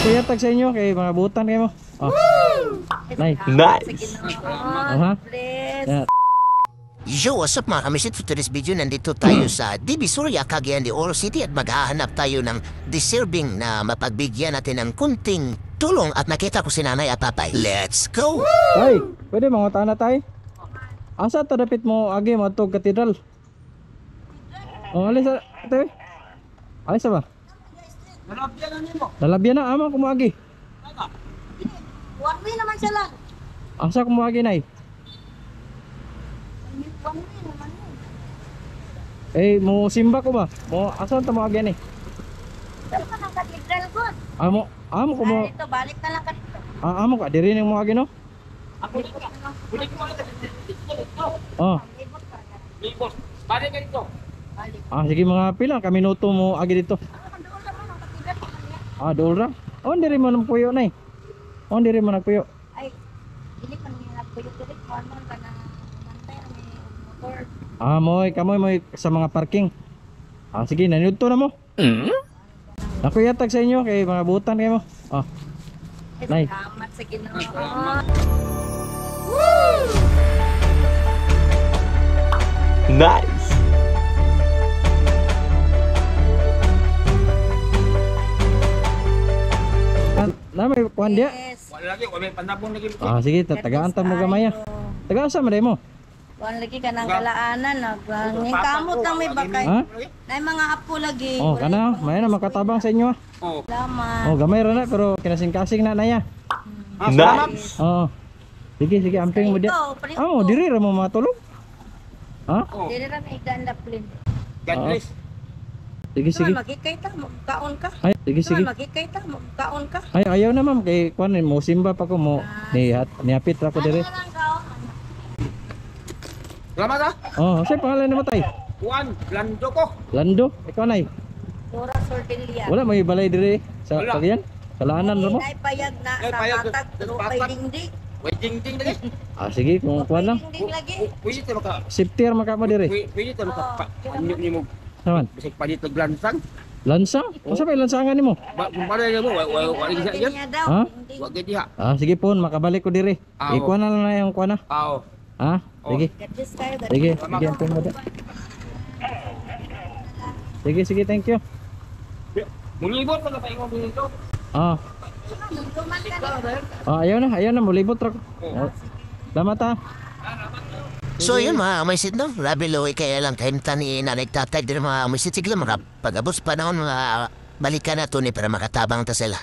Kuya tag sa inyo kay mga butan kayo mo. Oh. Nice. Aha. Yeah. Yo, what's up mga kamisit? For today's video, nandito tayo sa Divisoria, Cagayan de Oro City at maghahanap tayo ng deserving na mapagbigyan natin ng kunting tulong at nakita ko si nanay at tatay. Let's go! Ay, pwede mga na tayo? Asa tadapit mo agi mo to katedral? Oh, alis sa tayo. Alis ba? Dalabyan na ama kumuagi. One way naman siya lang. Asa kumuagi nay? One way naman yun. Eh, mo simba ko ba? Mo asa ta mo agi ni? Saan ka ng katedral ko? Amo ko mo. Dito, balik na lang ka dito. Amo ka diri ning mo agi no? Oh. Balik. Sige mga pila ka minuto mo agi dito. Doon naman ang katedral ko niya. Dool ra. On diri mo nang puyo nay. On diri mo nagpuyo. Ay, hindi man nila puyot-puyot. Kuhan man ka na mantay ang may motor. Moy kamoy sa mga parking. Sige nanudto na mo. Ako yatag sa inyo kay mga butan kayo mo. Nay. Salamat sa Ginoo. Nice. Na may kuan dia. Yes. Wala lagi, wala may panabong lagi. Sige tagaan ta mo gamay. Tagaan sa man mo. Kuhan lagi ka ng kalaanan. Ng kamot lang may bakay. Ha? Na mga apo lagi. Kana, may na makatabang sa inyo. Oh. Salamat. Gamay ra na pero kinasing-kasing na naya. Nice. Sige amping mo dia. Ito, Diri ra mo matulog. Dili ra may ganda plin. God bless. Sige. Magikay ta, magkaon ka. Ay, sige. Magikay ta, magkaon ka. Ay, ayaw na ma'am kay kuan mo simba pa ko mo niapit ra ko diri. Ano lang kaon? Salamat ha. Sa pangalan ni matay. Juan, lando ko. Lando, ikaw nay. Dora Sordelia. Wala may balay diri sa Wala. Cagayan. Kalaanan ra mo. Ay payag na Ay, sa payag. patag, pero Patag. pay dingding. Wait, ding lagi. Sige, kung kuan lang. Dingding lagi. Pwede tayo maka. Safety ra maka mo diri. Pwede tayo maka. Panyo ni mo. Naman. Bisik palit ng lansang. Lansang? Unsa may lansangan nimo? Kung para mo, wala gisa yan. Niya daw, Ha? dingding. Wag gadi ha. Sige po, makabalik ko diri. Ikuha na lang na yung kuha na. Aw. Sige. God bless kayo. God Sige, bless. sige ang mo da. Sige, thank you. Mulibot pa na pa ingon dito. Duman ka na. Ayaw na, mulibot ra ko. Salamat ha. So yun mga kamisit no, labi loy kaya lang kahimtan ni nanay tatay din mga kamisit sigla mga pag-abos panahon mga balikan na to ni para makatabang ta sila.